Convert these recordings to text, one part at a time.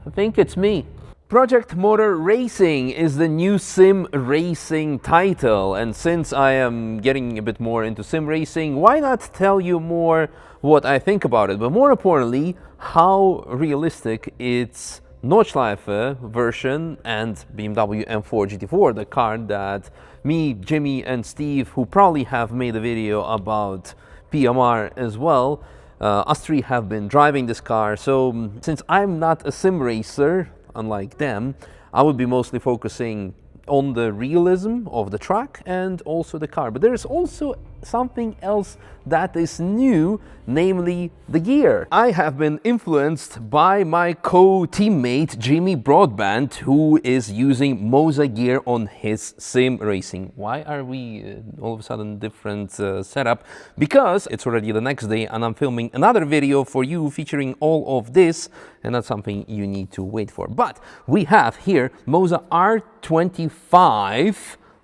I think it's me. Project Motor Racing is the new sim racing title, and since I am getting a bit more into sim racing, why not tell you more what I think about it, but more importantly, how realistic its Nordschleife version and BMW M4 GT4, the car that me, Jimmy and Steve, who probably have made a video about PMR as well, us three have been driving this car. So since I'm not a sim racer, unlike them, I would be mostly focusing on the realism of the track and also the car. But there's also something else that is new, namely the gear. I have been influenced by my co-teammate Jimmy Broadband, who is using Moza gear on his sim racing. Why are we all of a sudden different setup? Because it's already the next day and I'm filming another video for you featuring all of this, and that's something you need to wait for. But we have here Moza R25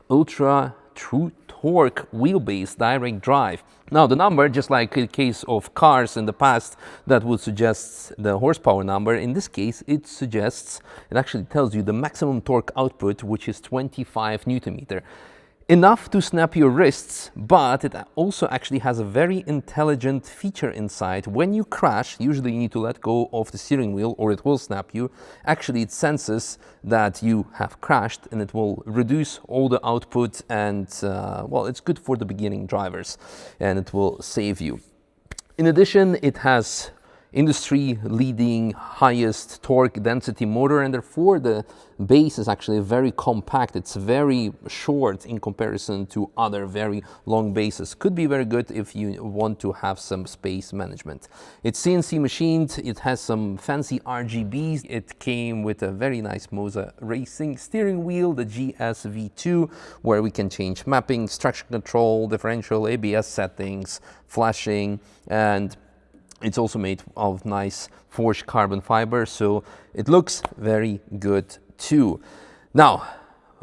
Ultra True Torque wheelbase direct drive. Now the number, just like in case of cars in the past that would suggest the horsepower number, in this case it actually tells you the maximum torque output, which is 25 Newton meter. Enough to snap your wrists, but it also actually has a very intelligent feature inside. When you crash, usually you need to let go of the steering wheel or it will snap you. Actually, it senses that you have crashed and it will reduce all the output, and well, it's good for the beginning drivers and it will save you. In addition, it has industry-leading highest torque density motor, and therefore the base is actually very compact. It's very short in comparison to other very long bases. Could be very good if you want to have some space management. It's CNC machined, it has some fancy RGBs, it came with a very nice Moza Racing steering wheel, the GSV2, where we can change mapping, traction control, differential, ABS settings, flashing, and it's also made of nice forged carbon fiber, so it looks very good too. Now,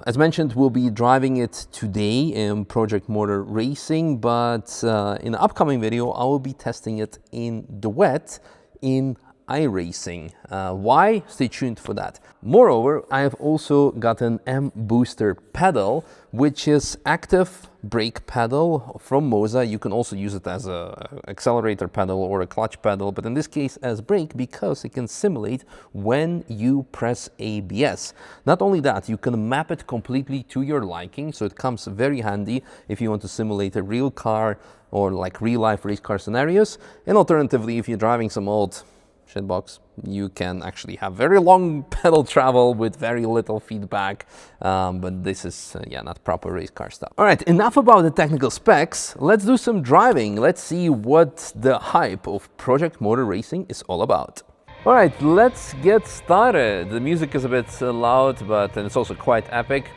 as mentioned, we'll be driving it today in Project Motor Racing, but in the upcoming video, I will be testing it in the wet in iRacing. Why? Stay tuned for that. Moreover, I have also got an M Booster pedal, which is active brake pedal from Moza. You can also use it as a accelerator pedal or a clutch pedal, but in this case as brake, because it can simulate when you press ABS. Not only that, you can map it completely to your liking, so it comes very handy if you want to simulate a real car or like real life race car scenarios. And alternatively, if you're driving some old shitbox, you can actually have very long pedal travel with very little feedback, but this is yeah, not proper race car stuff. All right, enough about the technical specs. Let's do some driving. Let's see what the hype of Project Motor Racing is all about. All right, let's get started. The music is a bit loud, but it's also quite epic.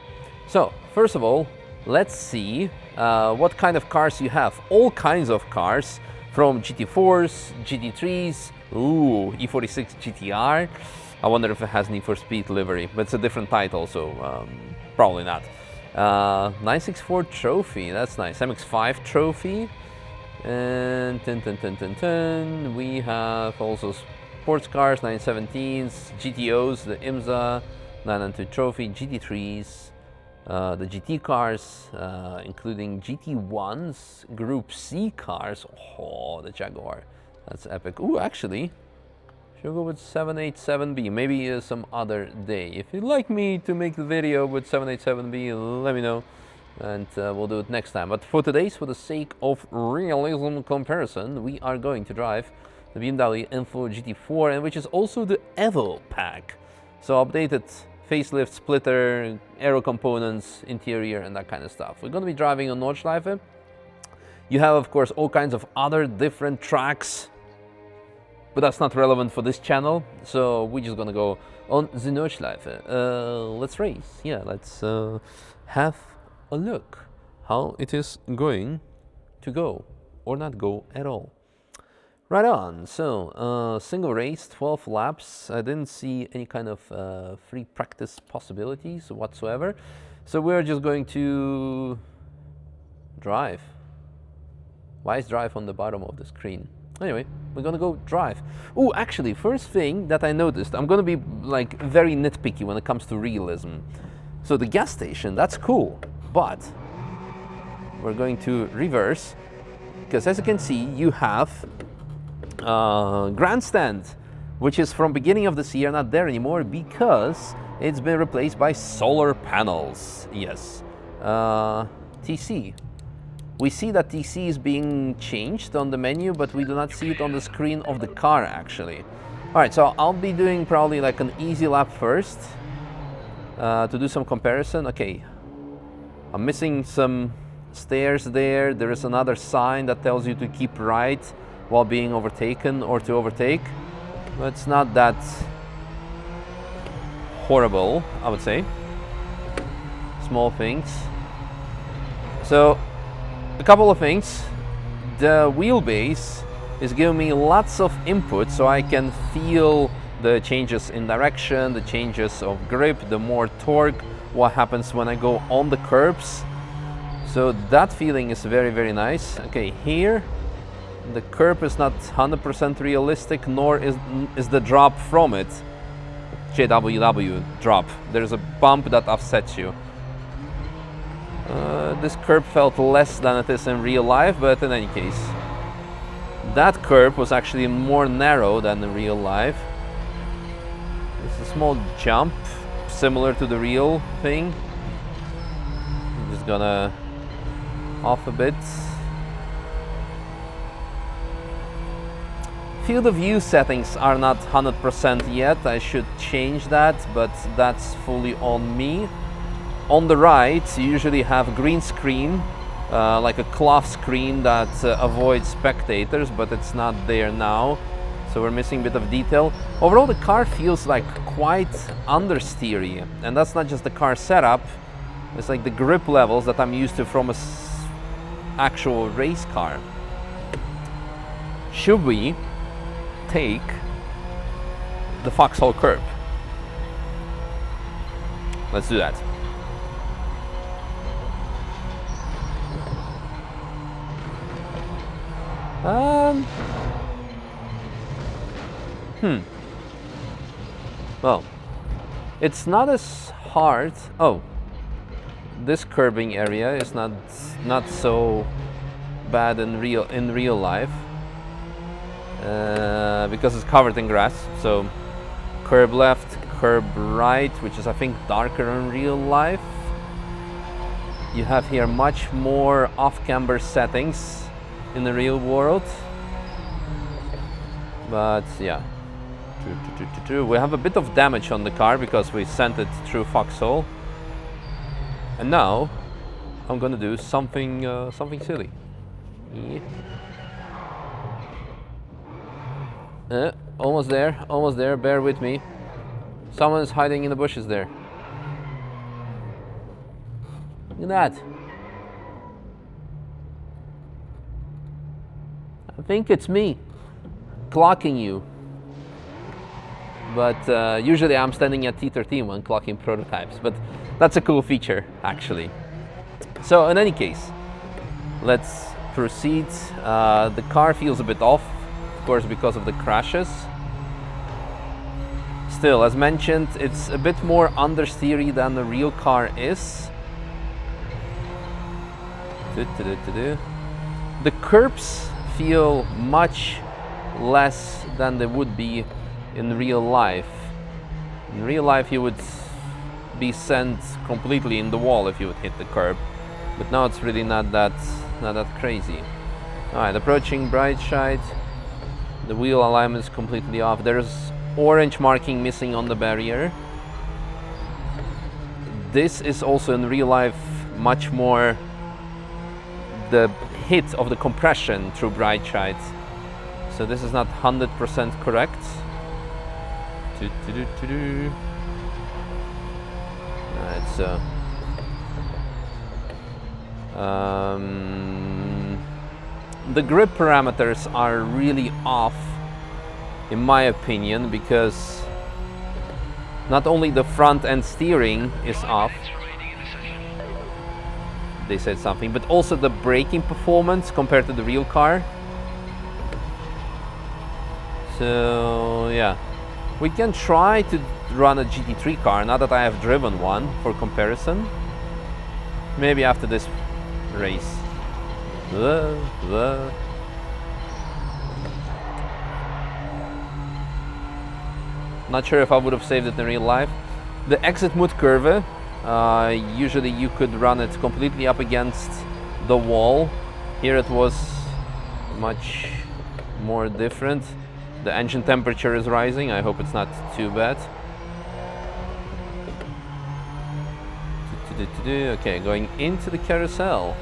So first of all, let's see what kind of cars you have. All kinds of cars, from GT4s, GT3s, ooh, E46 GTR. I wonder if it has Need for Speed livery, but it's a different title, so probably not. 964 trophy, that's nice. MX5 trophy. And we have also sports cars, 917s, GTOs, the IMSA, 992 trophy, GT3s, the GT cars, including GT1s, Group C cars. Oh, the Jaguar. That's epic. Ooh, actually, should go with 787B. Maybe some other day. If you'd like me to make the video with 787B, let me know, and we'll do it next time. But for today's, for the sake of realism comparison, we are going to drive the BMW M4 GT4, and which is also the Evo pack. So updated facelift, splitter, aero components, interior, and that kind of stuff. We're going to be driving on Nordschleife. You have, of course, all kinds of other different tracks, but that's not relevant for this channel, so we're just gonna go on the Nordschleife. Let's race. Yeah, let's have a look how it is going to go, or not go at all. Right on. So single race, 12 laps. I didn't see any kind of free practice possibilities whatsoever, so we're just going to drive. Why is drive on the bottom of the screen? Anyway, we're gonna go drive. Oh, actually, first thing that I noticed, I'm gonna be like very nitpicky when it comes to realism. So the gas station, that's cool, but we're going to reverse, because as you can see, you have grandstand, which is from beginning of this year not there anymore because it's been replaced by solar panels. Yes. TC. We see that TC is being changed on the menu, but we do not see it on the screen of the car actually. All right, so I'll be doing probably like an easy lap first to do some comparison. Okay, I'm missing some stairs there. There is another sign that tells you to keep right while being overtaken or to overtake. But it's not that horrible, I would say. Small things. So, a couple of things. The wheelbase is giving me lots of input so I can feel the changes in direction, the changes of grip, the more torque, what happens when I go on the curbs. So that feeling is very, very nice. Okay, here the curb is not 100% realistic, nor is the drop from it. JWW drop. There's a bump that offsets you. This curb felt less than it is in real life, but in any case, that curb was actually more narrow than in real life. It's a small jump, similar to the real thing. I'm just gonna off a bit. Field of view settings are not 100% yet. I should change that, but that's fully on me. On the right, you usually have green screen, like a cloth screen that avoids spectators, but it's not there now. So we're missing a bit of detail. Overall, the car feels like quite understeery, and that's not just the car setup. It's like the grip levels that I'm used to from a actual race car. Should we take the foxhole curb? Let's do that. Well, it's not as hard. Oh, this curbing area is not so bad in real life because it's covered in grass. So curb left, curb right, which is I think darker in real life. You have here much more off-camber settings in the real world, but yeah, we have a bit of damage on the car because we sent it through foxhole, and now I'm gonna do something silly. Yeah. Almost there. Bear with me. Someone is hiding in the bushes there. Look at that. I think it's me clocking you, but usually I'm standing at T13 when clocking prototypes, but that's a cool feature actually. So in any case, let's proceed. The car feels a bit off, of course, because of the crashes. Still, as mentioned, it's a bit more understeery than the real car is. The curbs feel much less than they would be in real life. In real life you would be sent completely in the wall if you would hit the curb, but now it's really not that crazy. Alright, approaching bright side. The wheel alignment is completely off. There's orange marking missing on the barrier. This is also in real life much more the hit of the compression through bright sides. So this is not 100% correct. Alright, so the grip parameters are really off in my opinion, because not only the front end steering is off, they said something, but also the braking performance compared to the real car. So yeah, we can try to run a GT3 car, now that I have driven one, for comparison. Maybe after this race. Not sure if I would have saved it in real life. The exit mode curve, usually you could run it completely up against the wall. Here it was much more different. The engine temperature is rising. I hope it's not too bad. Okay, going into the carousel.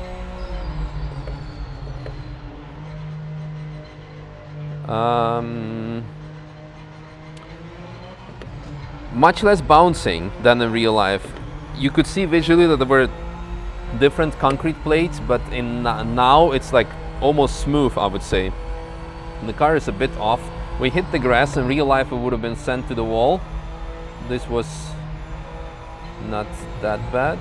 Much less bouncing than in real life. You could see visually that there were different concrete plates, but now it's like almost smooth, I would say. The car is a bit off. We hit the grass. In real life it would have been sent to the wall. This was not that bad.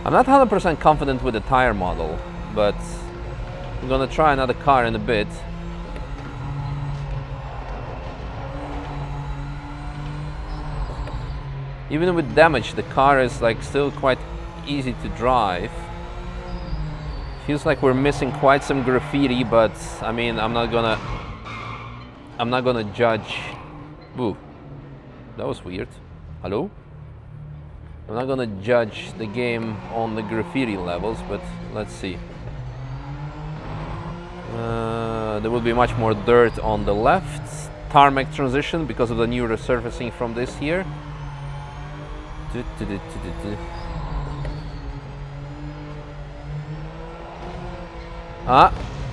I'm not 100% confident with the tire model, but I'm gonna try another car in a bit. Even with damage, the car is like still quite easy to drive. Feels like we're missing quite some graffiti, but I mean, I'm not gonna judge. Ooh, that was weird. Hello? I'm not gonna judge the game on the graffiti levels, but let's see. There will be much more dirt on the left. Tarmac transition because of the new resurfacing from this here.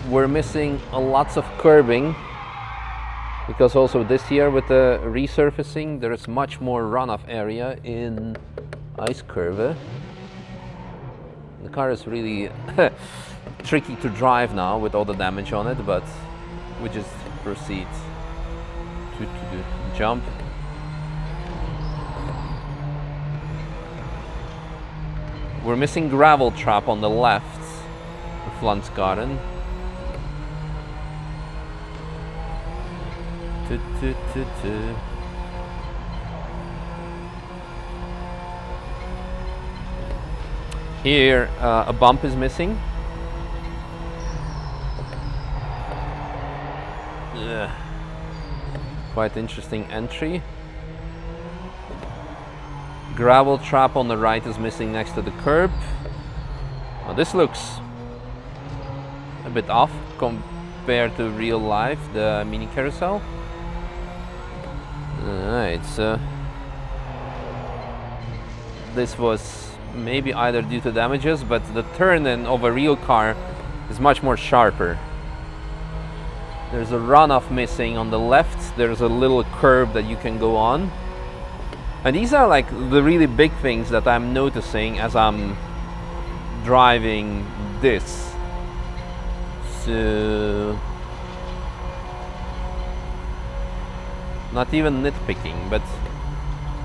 We're missing lots of curbing, because also this year with the resurfacing there is much more runoff area in ice curve. The car is really tricky to drive now with all the damage on it, but we just proceed to jump. We're missing gravel trap on the left, Flansgarden. Here, a bump is missing. Quite interesting entry. Gravel trap on the right is missing next to the curb. Well, this looks a bit off compared to real life, the mini carousel. Alright, so this was maybe either due to damages, but the turn-in of a real car is much more sharper. There's a runoff missing on the left, there's a little curb that you can go on. And these are like the really big things that I'm noticing as I'm driving this. So, not even nitpicking, but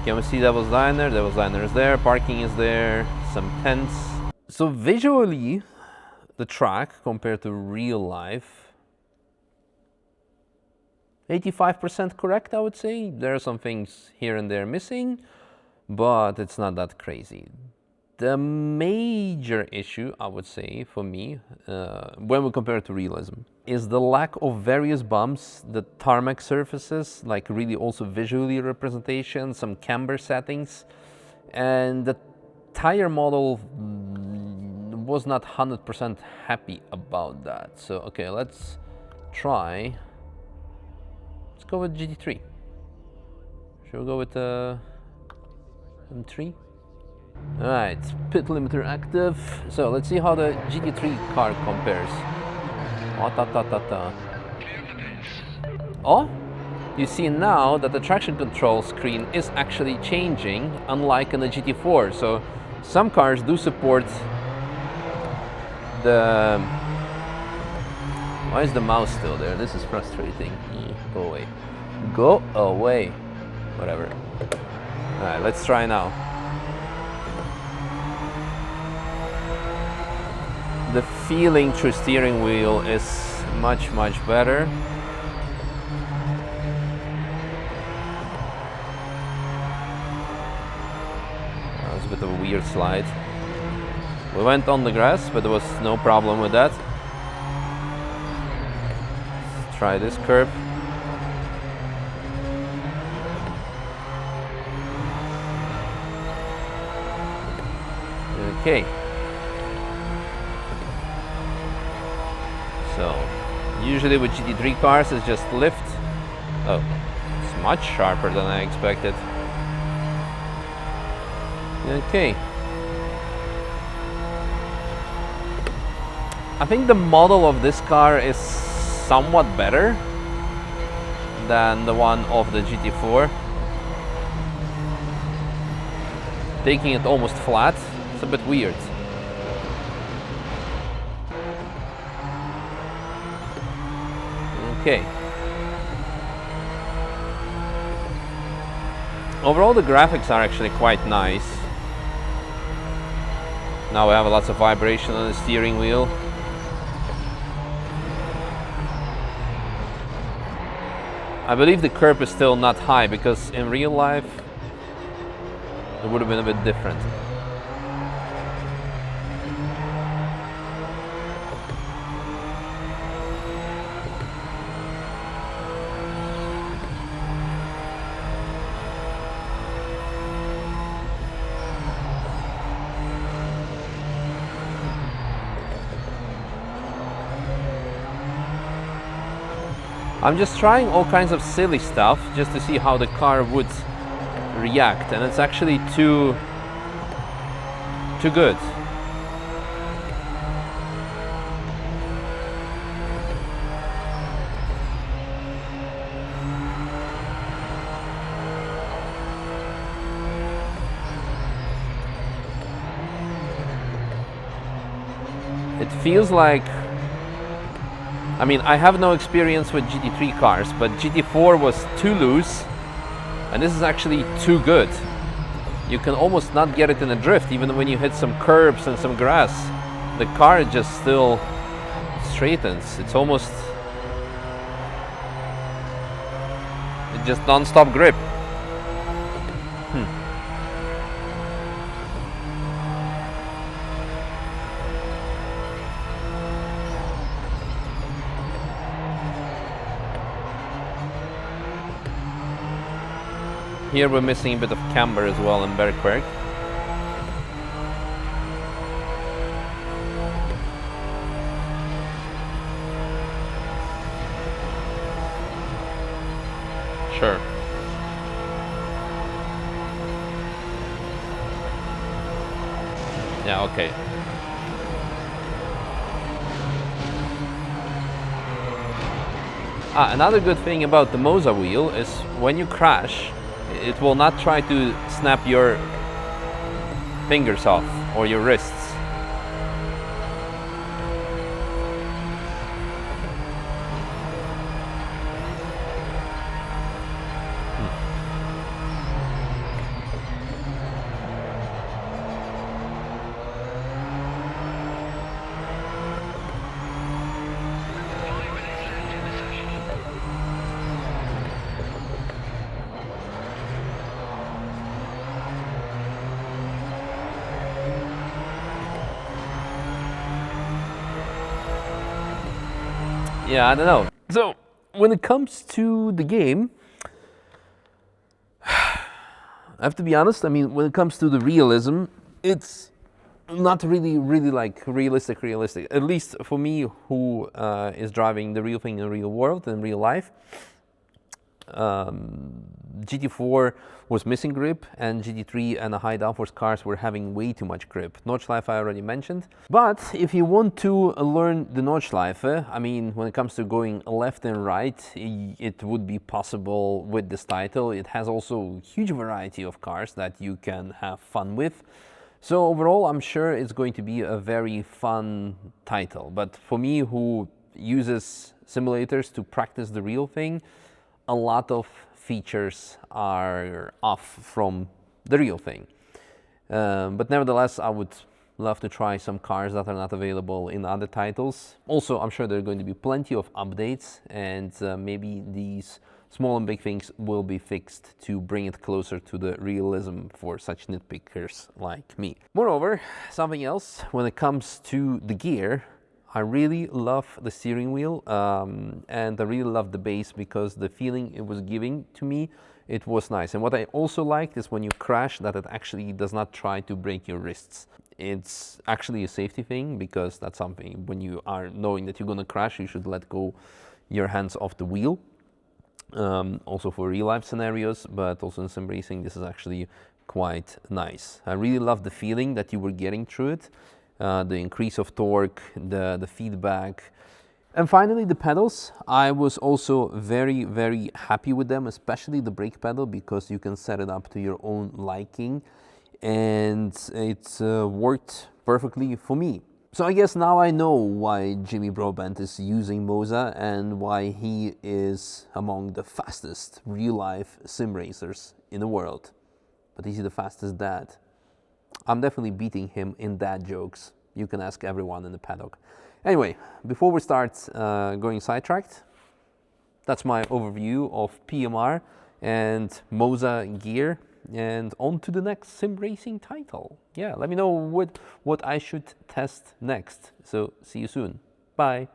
can we see Devil's Diner? Devil's Diner is there, parking is there, some tents. So visually, the track compared to real life, 85% correct, I would say. There are some things here and there missing, but it's not that crazy. The major issue, I would say, for me, when we compare it to Realism, is the lack of various bumps, the tarmac surfaces, like really also visually representation, some camber settings, and the tire model was not 100% happy about that. So, okay, let's try. Let's go with GT3. Should we go with M3? Alright, pit limiter active. So let's see how the GT3 car compares. Oh, you see now that the traction control screen is actually changing, unlike in the GT4. So some cars do support the... Why is the mouse still there? This is frustrating. Go away. Go away. Whatever. Alright, let's try now. the feeling through steering wheel is much better. That was a bit of a weird slide. We went on the grass, but there was no problem with that. Let's try this curve. Okay. So, usually with GT3 cars it's just lift. Oh, it's much sharper than I expected. Okay. I think the model of this car is somewhat better than the one of the GT4. Taking it almost flat, it's a bit weird. Okay. Overall, the graphics are actually quite nice. Now we have lots of vibration on the steering wheel. I believe the curb is still not high, because in real life it would have been a bit different. I'm just trying all kinds of silly stuff just to see how the car would react, and it's actually too good. It feels like, I mean, I have no experience with GT3 cars, but GT4 was too loose, and this is actually too good. You can almost not get it in a drift, even when you hit some curbs and some grass. The car just still straightens. It's almost, it's just non-stop grip. Here we're missing a bit of camber as well in Bergquerque. Sure. Yeah, okay. Another good thing about the Moza wheel is when you crash, it will not try to snap your fingers off or your wrists. Yeah, I don't know. So, when it comes to the game, I have to be honest, I mean, when it comes to the realism, it's not really like realistic. At least for me, who is driving the real thing in the real world, in real life. GT4 was missing grip, and GT3 and the high downforce cars were having way too much grip. Notchlife I already mentioned. But if you want to learn the Notchlife, I mean, when it comes to going left and right, it would be possible with this title. It has also a huge variety of cars that you can have fun with. So overall, I'm sure it's going to be a very fun title. But for me, who uses simulators to practice the real thing, a lot of features are off from the real thing. But nevertheless, I would Love to try some cars that are not available in other titles. Also, I'm sure there are going to be plenty of updates, and maybe these small and big things will be fixed to bring it closer to the realism for such nitpickers like me. Moreover, something else, when it comes to the gear, I really love the steering wheel, and I really love the base because the feeling it was giving to me, it was nice. And what I also liked is when you crash, that it actually does not try to break your wrists. It's actually a safety thing, because that's something, when you are knowing that you're going to crash, you should let go your hands off the wheel. Also for real life scenarios, but also in sim racing, this is actually quite nice. I really love the feeling that you were getting through it, the increase of torque, the feedback. And finally, the pedals. I was also very, very happy with them, especially the brake pedal, because you can set it up to your own liking, and it worked perfectly for me. So I guess now I know why Jimmy Brobant is using Moza and why he is among the fastest real-life sim racers in the world. But is he the fastest dad? I'm definitely beating him in dad jokes. You can ask everyone in the paddock. Anyway, before we start going sidetracked, that's my overview of PMR and Moza gear. And on to the next sim racing title. Yeah, let me know what I should test next. So see you soon. Bye.